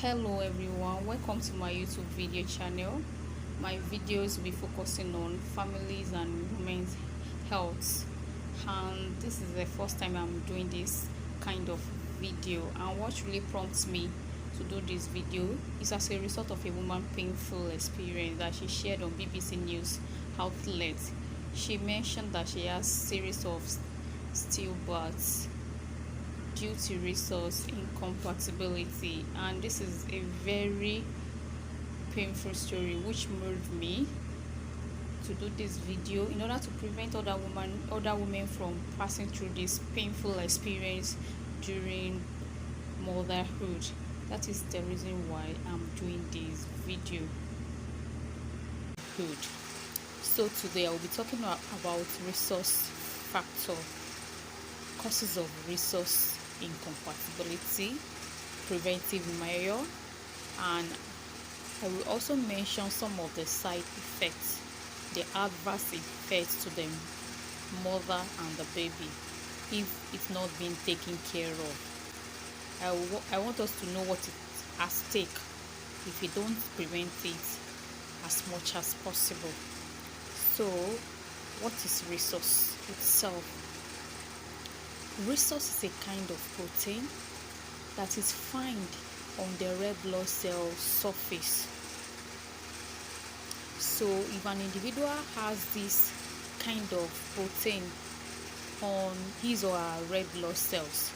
Hello everyone, welcome to my YouTube video channel. My videos will be focusing on families and women's health, and this is the first time I'm doing this kind of video. And what really prompts me to do this video is as a result of a woman's painful experience that she shared on BBC News outlet. She mentioned that she has series of stillbirths due to resource incompatibility, and this is a very painful story which moved me to do this video in order to prevent other women from passing through this painful experience during motherhood. That is the reason why I'm doing this video. Good. So today I will be talking about resource factor, causes of resource incompatibility, preventive measure, and I will also mention some of the side effects, the adverse effects to the mother and the baby if it's not being taken care of. I want us to know what is at stake if we don't prevent it as much as possible. So what is resource itself? Resource is a kind of protein that is found on the red blood cell surface. So if an individual has this kind of protein on his or her red blood cells,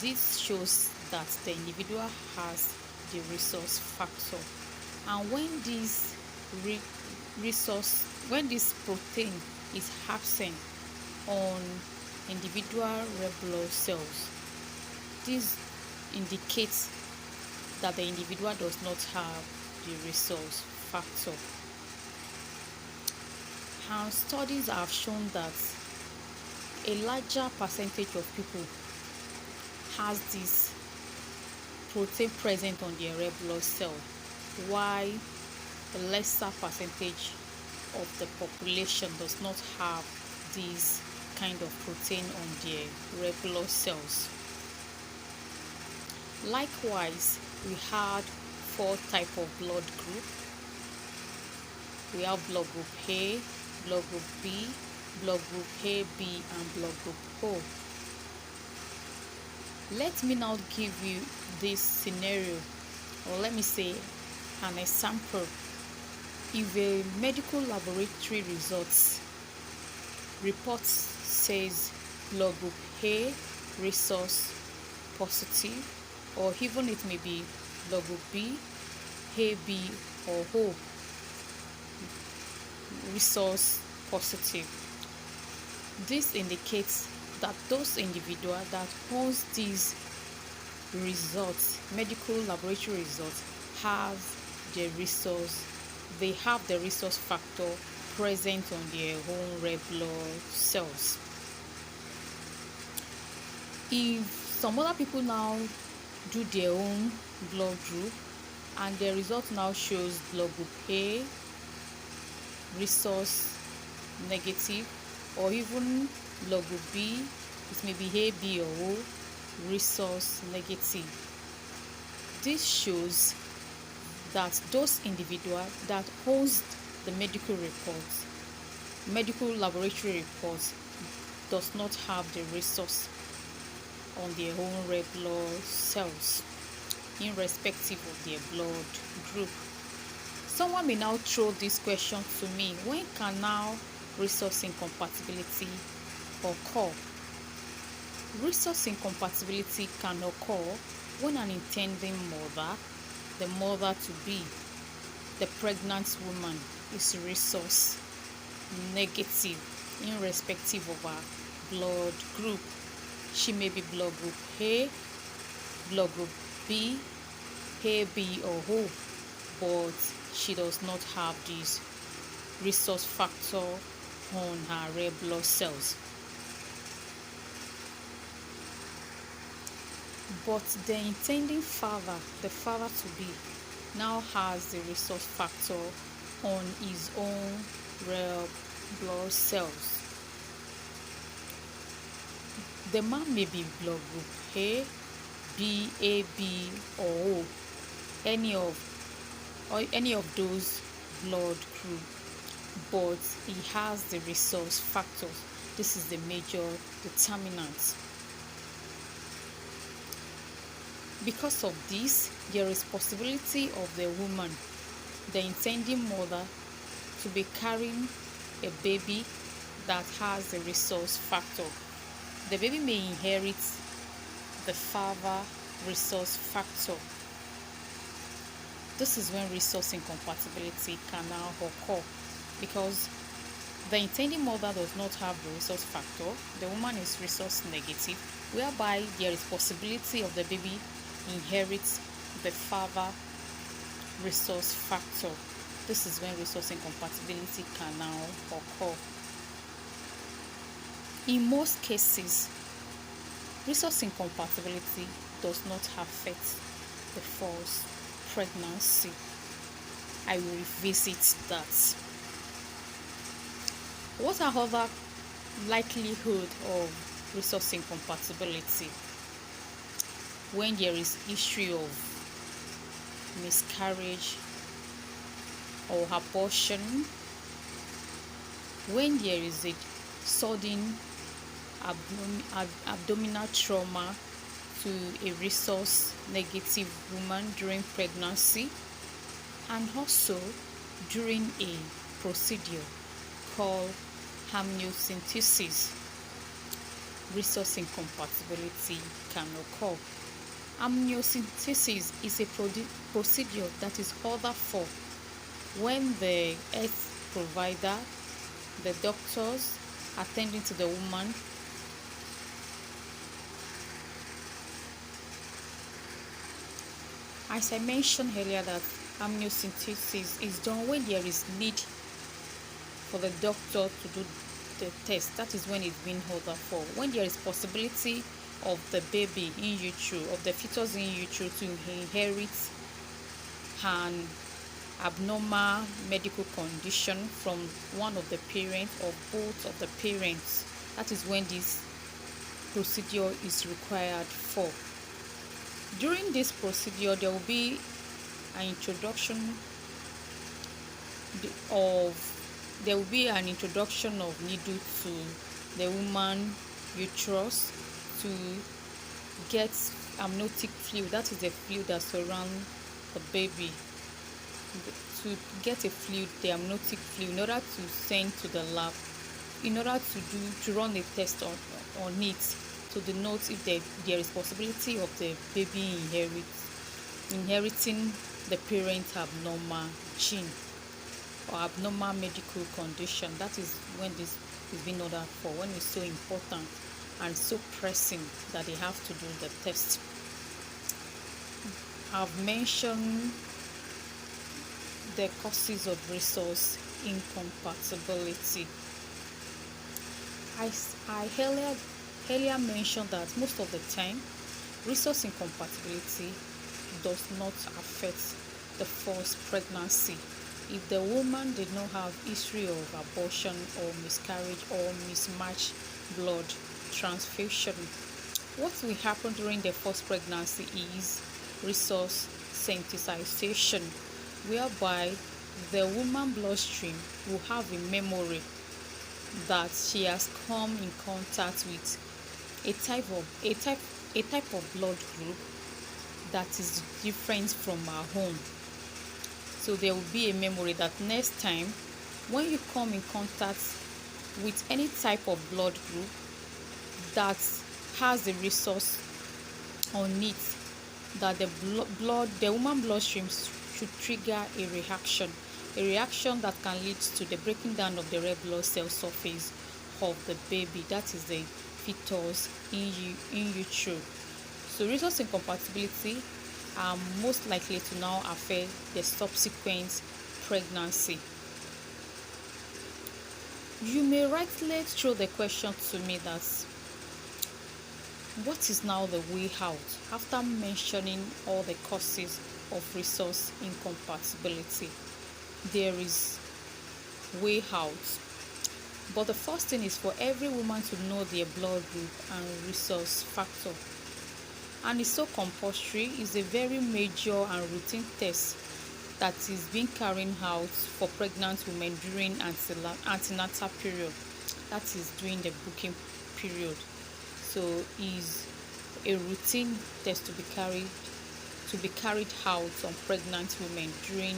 this shows that the individual has the resource factor. And when this protein is absent on individual red blood cells, this indicates that the individual does not have the resource factor. And studies have shown that a larger percentage of people has this protein present on their red blood cell, while a lesser percentage of the population does not have this kind of protein on their red blood cells. Likewise, we had 4 types of blood group. We have blood group A, blood group B, blood group AB, and blood group O. Let me now give you this scenario, or let me say an example. If a medical laboratory reports says blood group A resource positive, or even it may be blood group B, AB, or O resource positive, this indicates that those individuals that holds these results, medical laboratory results, have the resource factor present on their own red blood cells. If some other people now do their own blood group and the result now shows blood group A resource negative, or even blood group B, it may be A, B, or O resource negative, this shows that those individuals that host the medical laboratory reports does not have the resource on their own red blood cells, irrespective of their blood group. Someone may now throw this question to me: when can now resource incompatibility occur? Resource incompatibility can occur when an intending mother, the mother-to-be, the pregnant woman, is resource negative, irrespective of her blood group. She may be blood group A, blood group B, A, B, or O, but she does not have this rhesus factor on her red blood cells. But the intending father, the father to be, now has the rhesus factor on his own red blood cells. The man may be blood group A, B, AB, or O, any of those blood group, but he has the rhesus factors. This is the major determinant. Because of this, there is possibility of the woman, the intending mother, to be carrying a baby that has the rhesus factor. The baby may inherit the father rhesus factor. This is when rhesus incompatibility can now occur, because the intending mother does not have the rhesus factor. The woman is rhesus negative, whereby there is possibility of the baby inherits the father rhesus factor. This is when rhesus incompatibility can now occur. In most cases, rhesus incompatibility does not affect the first pregnancy. I will revisit that. What are other likelihood of rhesus incompatibility? When there is history of miscarriage or abortion, when there is a sudden abdominal trauma to a rhesus negative woman during pregnancy, and also during a procedure called amniocentesis, rhesus incompatibility can occur. Amniocentesis is a procedure that is ordered for when the health provider, the doctors attending to the woman, as I mentioned earlier, that amniocentesis is done when there is need for the doctor to do the test. That is when it's being ordered for. When there is possibility of the baby in utero, of the fetus in utero, to inherit an abnormal medical condition from one of the parents or both of the parents, that is when this procedure is required for. During this procedure, there will be an introduction of needle to the woman uterus to get amniotic fluid. That is the fluid that surrounds the baby. To get a fluid, the amniotic fluid, in order to send to the lab, in order to run a test on it, to denote if there is possibility of the baby inheriting the parent's abnormal gene or abnormal medical condition. That is when this is being ordered for, when it's so important and so pressing that they have to do the test. I've mentioned the causes of rhesus incompatibility. I earlier mentioned that most of the time, rhesus incompatibility does not affect the first pregnancy. If the woman did not have history of abortion or miscarriage or mismatched blood transfusion, what will happen during the first pregnancy is rhesus sensitization, whereby the woman bloodstream will have a memory that she has come in contact with a type of blood group that is different from her own. So there will be a memory that next time when you come in contact with any type of blood group that has the rhesus on it, that the woman bloodstream should trigger a reaction that can lead to the breaking down of the red blood cell surface of the baby, that is the fetus in utero. So rhesus incompatibility are most likely to now affect the subsequent pregnancy. You may rightly throw the question to me that what is now the way out after mentioning all the causes of rhesus incompatibility? There is way out. But the first thing is for every woman to know their blood group and rhesus factor. And it's so compulsory. It's a very major and routine test that is being carried out for pregnant women during antenatal period. That is during the booking period. So is a routine test to be carried out on pregnant women during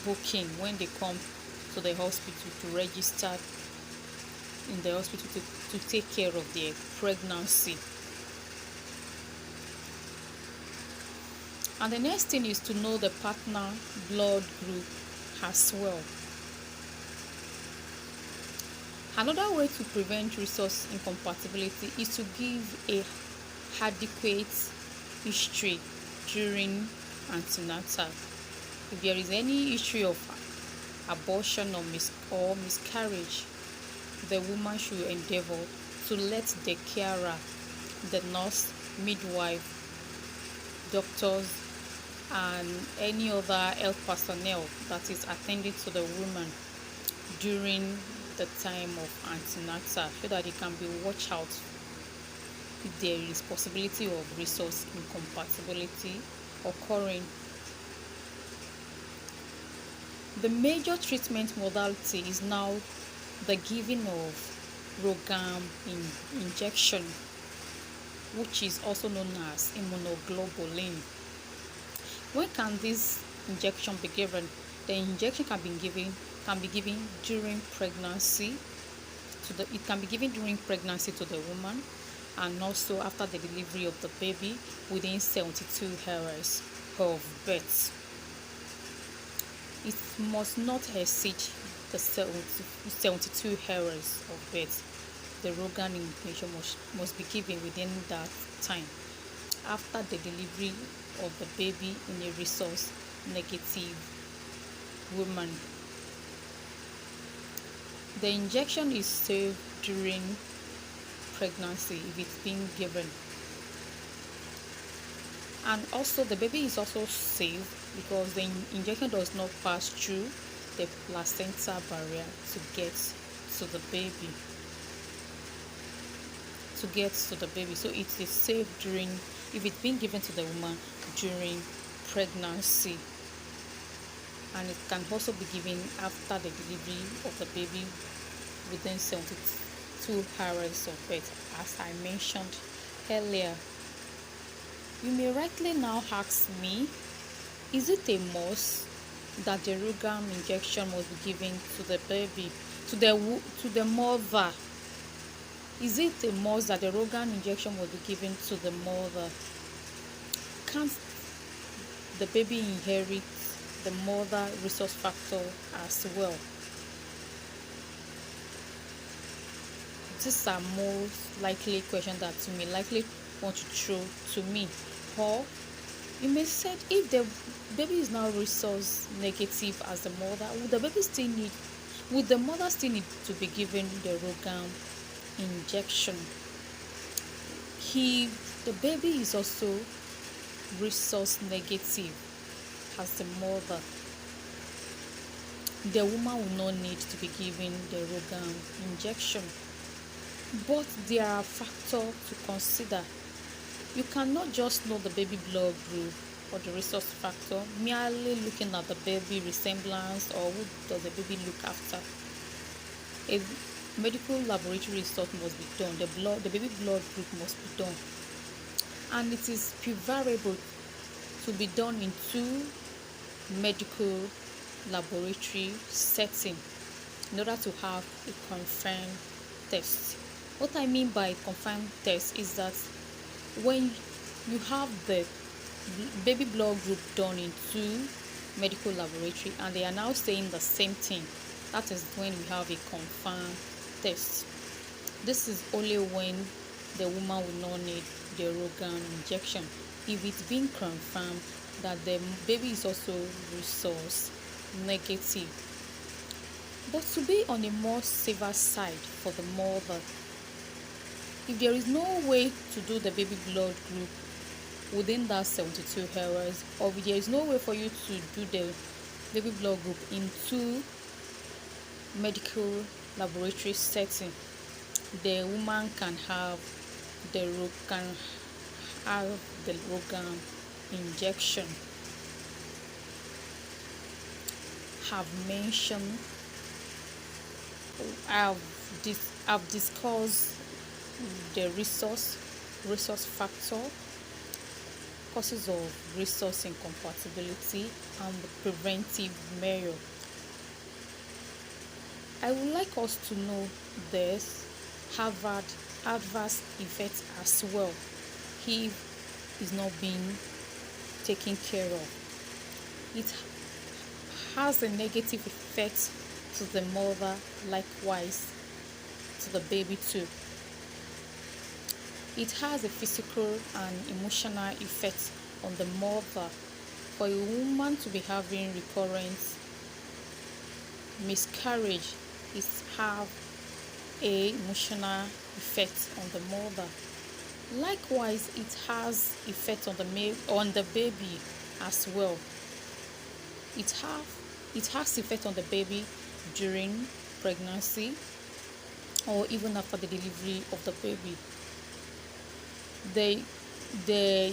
booking when they come to the hospital to register in the hospital to take care of their pregnancy. And the next thing is to know the partner blood group as well. Another way to prevent rhesus incompatibility is to give a adequate history during antenatal. If there is any history of abortion or miscarriage, the woman should endeavor to let the carer, the nurse, midwife, doctors, and any other health personnel that is attending to the woman during the time of antenatal, so that it can be watched out if there is possibility of rhesus incompatibility occurring. The major treatment modality is now the giving of ROGAM injection, which is also known as immunoglobulin. When can this injection be given? The injection can be given during pregnancy. It can be given during pregnancy to the woman, and also after the delivery of the baby within 72 hours of birth. It must not exceed the 72 hours of birth. The ROGAM injection must be given within that time after the delivery of the baby in a rhesus negative woman. The injection is safe during pregnancy if it's being given, and also the baby is also safe because the injection does not pass through the placenta barrier to get to the baby. So it is safe if it's being given to the woman during pregnancy, and it can also be given after the delivery of the baby within 72 hours of birth, as I mentioned earlier. You may rightly now ask me, is it a must that the ROGAM injection must be given to the baby, to the mother? Is it a must that the ROGAM injection must be given to the mother? Can't the baby inherit the mother rhesus factor as well? These are most likely questions that you may likely want to throw to me. Or you may say, if the baby is now rhesus negative as the mother, would the mother still need to be given the ROGAM injection? If the baby is also rhesus negative as the mother, the woman will not need to be given the ROGAM injection. But there are factors to consider. You cannot just know the baby blood group or the rhesus factor merely looking at the baby resemblance or who does the baby look after. A medical laboratory result must be done. The baby blood group must be done, and it is preferable to be done in 2 medical laboratory setting in order to have a confirmed test. What I mean by confirmed test is that when you have the baby blood group done in 2 medical laboratory and they are now saying the same thing, that is when we have a confirmed test. This is only when the woman will not need the organ injection if it's been confirmed that the baby is also resource negative. But to be on a more safer side for the mother, if there is no way to do the baby blood group within that 72 hours, or if there is no way for you to do the baby blood group in two medical laboratory setting, the woman can have the organ injection. Have mentioned I've discussed the resource factor, causes of resource incompatibility, and the preventive measure. I would like us to know this Harvard adverse effects as well if it's not being taken care of. It has a negative effect to the mother, likewise to the baby too. It has a physical and emotional effect on the mother. For a woman to be having recurrent miscarriage, it have a emotional effect on the mother. Likewise, it has effect on the baby as well. It has effect on the baby during pregnancy or even after the delivery of the baby. The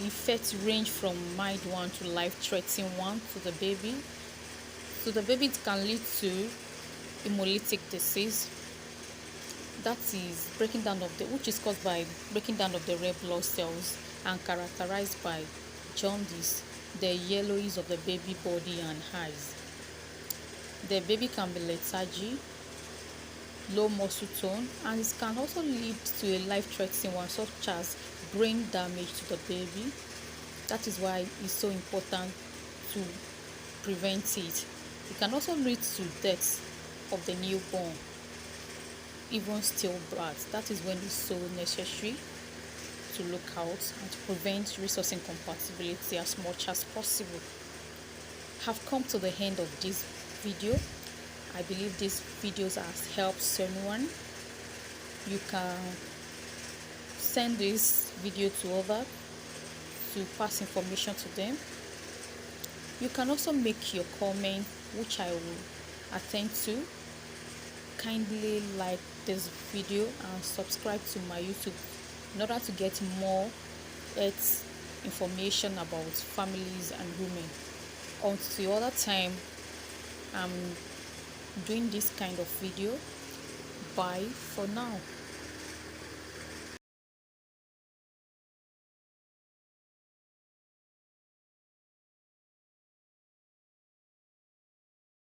effects range from mild one to life-threatening one to the baby. So the baby, it can lead to hemolytic disease, that is which is caused by breaking down of the red blood cells and characterized by jaundice, the yellowish of the baby body and eyes. The baby can be lethargy, low muscle tone, and it can also lead to a life-threatening one such as brain damage to the baby. That is why it's so important to prevent it. It can also lead to death of the newborn, even stillbirth. That is when it's so necessary to look out and to prevent resource incompatibility as much as possible. Have come to the end of this video. I believe this video has helped someone. You can send this video to others to pass information to them. You can also make your comment, which I will attend to. Kindly like this video and subscribe to my YouTube in order to get more health information about families and women. Until the other time I'm doing this kind of video. Bye for now.